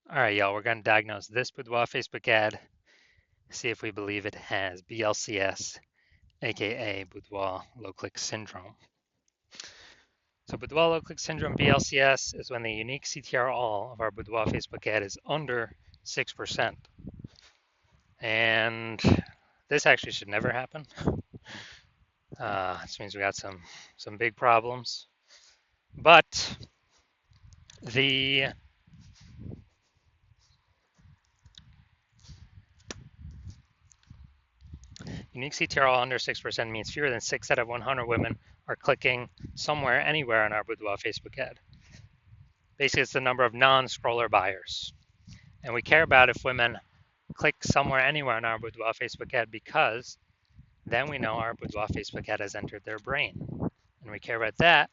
All right, y'all, we're going to diagnose this Boudoir Facebook ad, see if we believe it has BLCS, aka Boudoir low click syndrome. So, Boudoir low click syndrome BLCS is when the unique CTR all of our Boudoir Facebook ad is under 6%. And this actually should never happen. This means we got some big problems. But the unique CTRL under 6% means fewer than 6 out of 100 women are clicking somewhere, anywhere on our Boudoir Facebook ad. Basically, it's the number of non-scroller buyers. And we care about if women click somewhere, anywhere on our Boudoir Facebook ad because then we know our Boudoir Facebook ad has entered their brain. And we care about that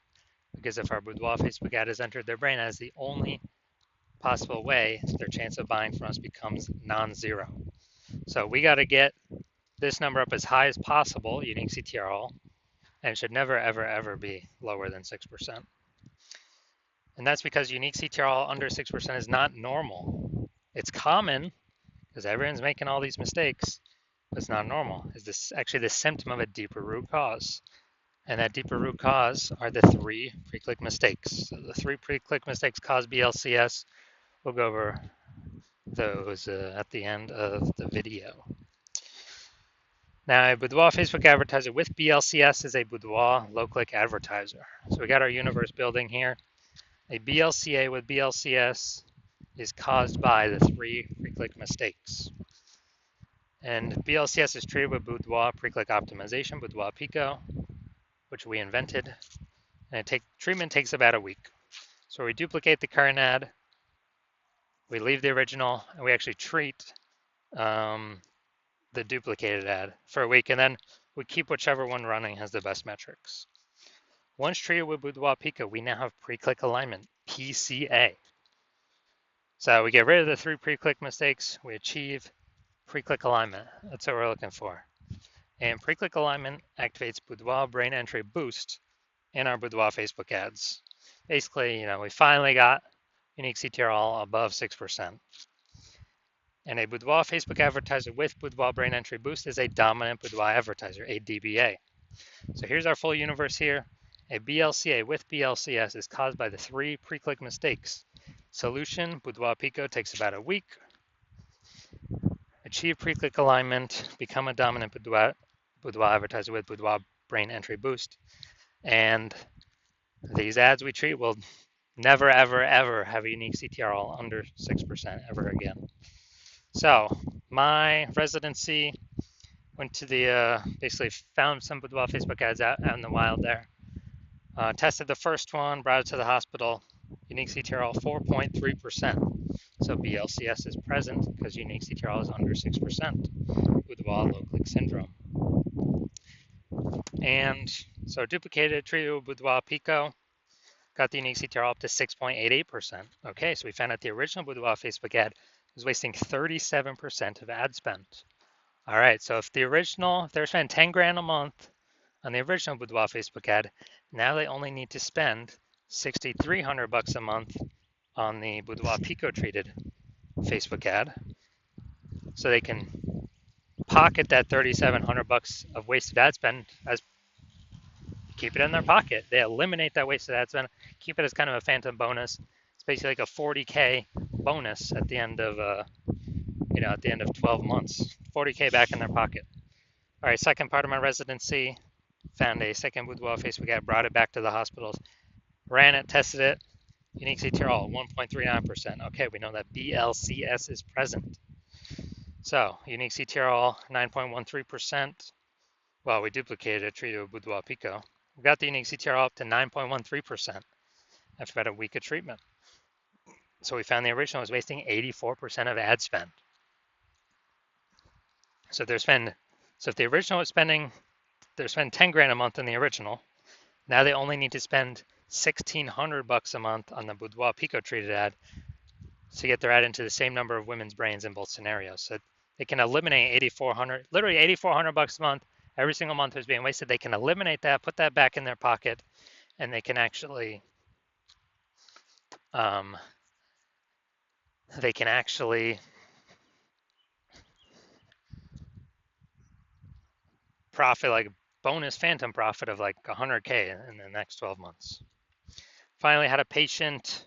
because if our Boudoir Facebook ad has entered their brain, that is the only possible way their chance of buying from us becomes non-zero. So we got to get this number up as high as possible, unique CTRL, and it should never, ever, ever be lower than 6%. And that's because unique CTRL under 6% is not normal. It's common because everyone's making all these mistakes, but it's not normal. Is this actually the symptom of a deeper root cause? And that deeper root cause are the 3 pre-click mistakes. So the 3 pre-click mistakes cause BLCS. We'll go over those at the end of the video. Now, a Boudoir Facebook advertiser with BLCS is a Boudoir low-click advertiser. So we got our universe building here. A BLCA with BLCS is caused by the 3 pre-click mistakes. And BLCS is treated with Boudoir pre-click optimization, Boudoir Pico, which we invented. And treatment takes about a week. So we duplicate the current ad, we leave the original, and we actually treat the duplicated ad for a week, and then we keep whichever one running has the best metrics. Once treated with Boudoir Pico, we now have pre-click alignment, PCA. So we get rid of the 3 pre-click mistakes, we achieve pre-click alignment. That's what we're looking for. And pre-click alignment activates Boudoir brain entry boost in our Boudoir Facebook ads. Basically, we finally got unique CTRL above 6%. And a Boudoir Facebook advertiser with Boudoir brain entry boost is a dominant Boudoir advertiser, a DBA. So here's our full universe here. A BLCA with BLCS is caused by the 3 pre-click mistakes. Solution, Boudoir Pico takes about a week. Achieve pre-click alignment, become a dominant Boudoir advertiser with Boudoir brain entry boost. And these ads we treat will never, ever, ever have a unique CTRL under 6% ever again. So my residency went to the, basically found some Boudoir Facebook ads out in the wild there. Tested the first one, brought it to the hospital, unique CTRL 4.3%. So BLCS is present because unique CTRL is under 6%, Boudoir low click syndrome. And so duplicated, treated with Boudoir Pico, got the unique CTRL up to 6.88%. Okay, so we found out the original Boudoir Facebook ad was wasting 37% of ad spend. All right, so if they're spending 10 grand a month on the original Boudoir Facebook ad, now they only need to spend $6,300 a month on the Boudoir Pico treated Facebook ad. So they can pocket that $3,700 of wasted ad spend as keep it in their pocket. They eliminate that wasted ad spend, keep it as kind of a phantom bonus. It's basically like a 40K bonus at the end of at the end of 12 months. 40K back in their pocket. All right, second part of my residency, found a second Boudoir Facebook ad, brought it back to the hospitals, ran it, tested it, unique CTRL 1.39%. Okay, we know that BLCS is present. So unique CTRL 9.13%. Well, we duplicated it, treated with Boudoir Pico. We got the unique CTRL up to 9.13% after about a week of treatment. So we found the original was wasting 84% of ad spend. So if the original was spending 10 grand a month on the original, now they only need to spend $1,600 a month on the Boudoir Pico treated ad to get their ad into the same number of women's brains in both scenarios. So they can eliminate literally $8,400 a month. Every single month is being wasted. They can eliminate that, put that back in their pocket, and they can actually they can actually profit like bonus phantom profit of like 100K in the next 12 months. Finally, had a patient,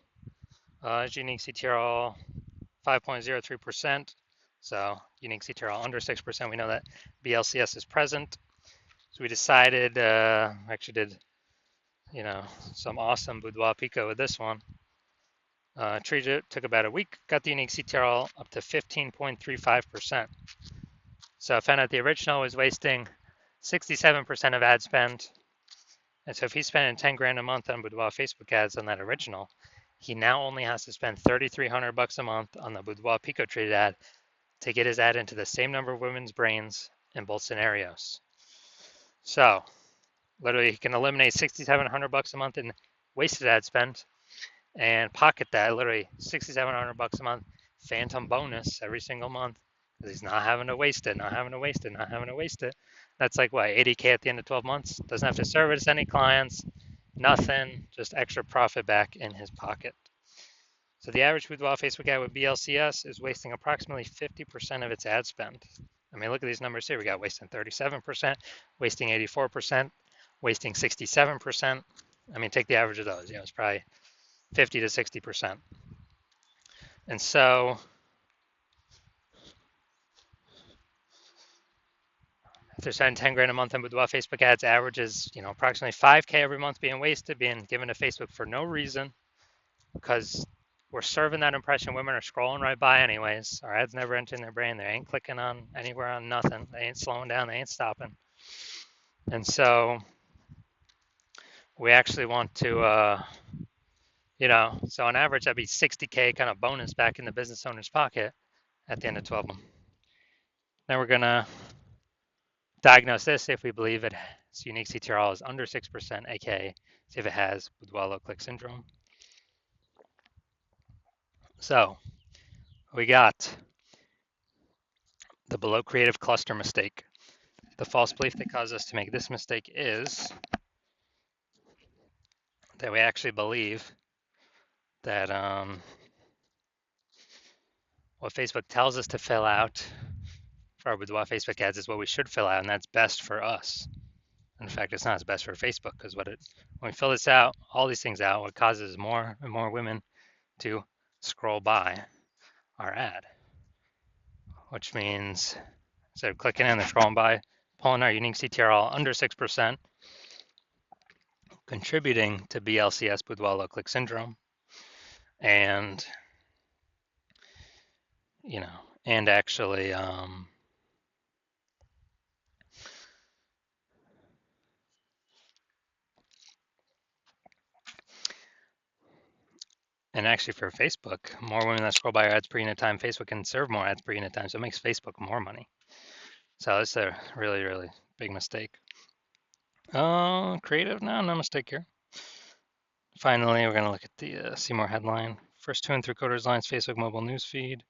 unique CTRL 5.03%. So unique CTRL under 6%. We know that BLCS is present. So we decided, actually did, some awesome Boudoir Pico with this one. Treated it, took about a week, got the unique CTRL up to 15.35%. So I found out the original was wasting 67% of ad spend. And so if he's spending 10 grand a month on Boudoir Facebook ads on that original, he now only has to spend 3,300 bucks a month on the Boudoir Pico treated ad to get his ad into the same number of women's brains in both scenarios. So literally he can eliminate 6,700 bucks a month in wasted ad spend and pocket that literally 6,700 bucks a month phantom bonus every single month because he's not having to waste it, not having to waste it, not having to waste it. That's like what, 80K at the end of 12 months? Doesn't have to service any clients, nothing, just extra profit back in his pocket. So the average Boudoir Facebook ad with BLCS is wasting approximately 50% of its ad spend. I mean, look at these numbers here. We got wasting 37%, wasting 84%, wasting 67%. I mean, take the average of those. It's probably 50 to 60%. And so if they're spending 10 grand a month on Boudoir Facebook ads, average is, approximately 5K every month being wasted, being given to Facebook for no reason, because we're serving that impression. Women are scrolling right by anyways. Our ads never enter in their brain. They ain't clicking on anywhere on nothing. They ain't slowing down. They ain't stopping. And so we actually want to, so on average, that'd be 60K kind of bonus back in the business owner's pocket at the end of 12 months. Now we're going to diagnose this if we believe its unique CTRL is under 6%, aka see if it has Boudoir low click syndrome. So we got the below creative cluster mistake. The false belief that caused us to make this mistake is that we actually believe that what Facebook tells us to fill out for our Boudoir Facebook ads is what we should fill out, and that's best for us. In fact, it's not as best for Facebook because when we fill this out, all these things out, what causes more and more women to scroll by our ad, which means instead of clicking in, they're scrolling by, pulling our unique CTRL under 6%, contributing to BLCS, Boudoir low click syndrome, and and actually and actually for Facebook, more women that scroll by our ads per unit time, Facebook can serve more ads per unit time, so it makes Facebook more money. So it's a really, really big mistake. Creative, no mistake here. Finally, we're going to look at the see more headline. First 2 and 3 quarters lines, Facebook mobile newsfeed.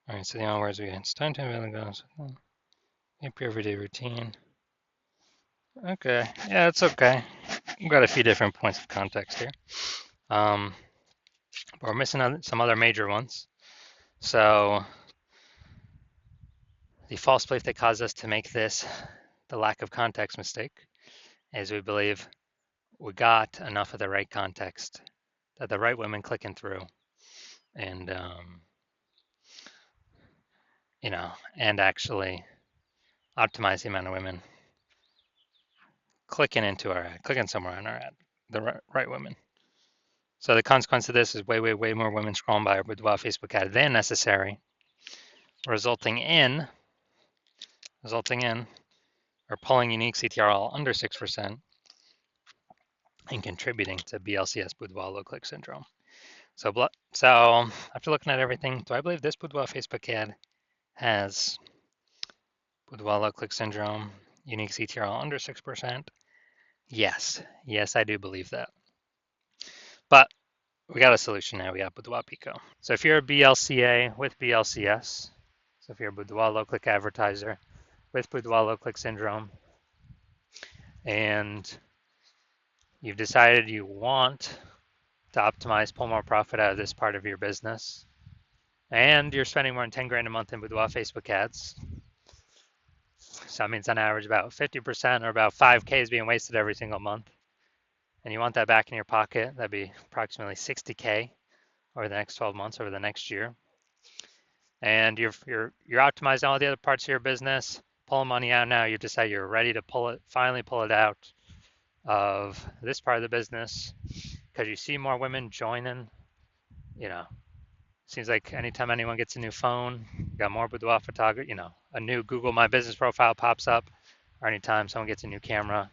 All right, so the words we it's time to goes. Everyday routine. Okay, yeah, it's okay. We've got a few different points of context here. But we're missing some other major ones. So the false belief that caused us to make this the lack of context mistake is we believe we got enough of the right context that the right women clicking through and and actually optimize the amount of women clicking into our ad, clicking somewhere on our ad, the right women. So the consequence of this is way more women scrolling by our Boudoir Facebook ad than necessary, resulting in or pulling unique CTRL under 6% and contributing to BLCS, Boudoir low click syndrome. So after looking at everything, do I believe this Boudoir Facebook ad has Boudoir low click syndrome, unique CTRL under 6%? Yes, I do believe that. But we got a solution now. We got Boudoir Pico. So if you're a BLCA with BLCS, so if you're a Boudoir low click advertiser with Boudoir low click syndrome, and you've decided you want to optimize, pull more profit out of this part of your business, and you're spending more than 10 grand a month in Boudoir Facebook ads. So that means on average about 50% or about 5K is being wasted every single month. And you want that back in your pocket. That'd be approximately 60K over the next 12 months, over the next year. And you're optimizing all the other parts of your business, pulling money out now. You decide you're ready to finally pull it out of this part of the business because you see more women joining. You know, seems like anytime anyone gets a new phone, you got more boudoir photography. You know, a new Google My Business profile pops up, or anytime someone gets a new camera,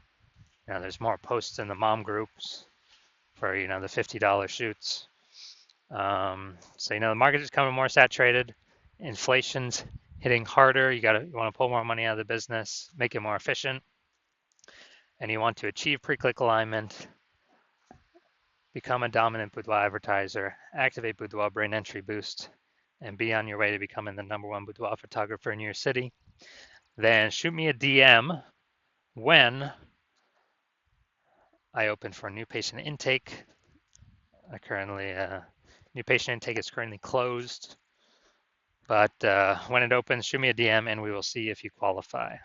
you know, there's more posts in the mom groups for the $50 shoots. So the market is becoming more saturated. Inflation's hitting harder. You want to pull more money out of the business, make it more efficient, and you want to achieve pre-click alignment, become a dominant boudoir advertiser, activate Boudoir Brain Entry Boost, and be on your way to becoming the #1 boudoir photographer in your city. Then shoot me a DM when I open for new patient intake. New patient intake is currently closed, but when it opens, shoot me a DM and we will see if you qualify.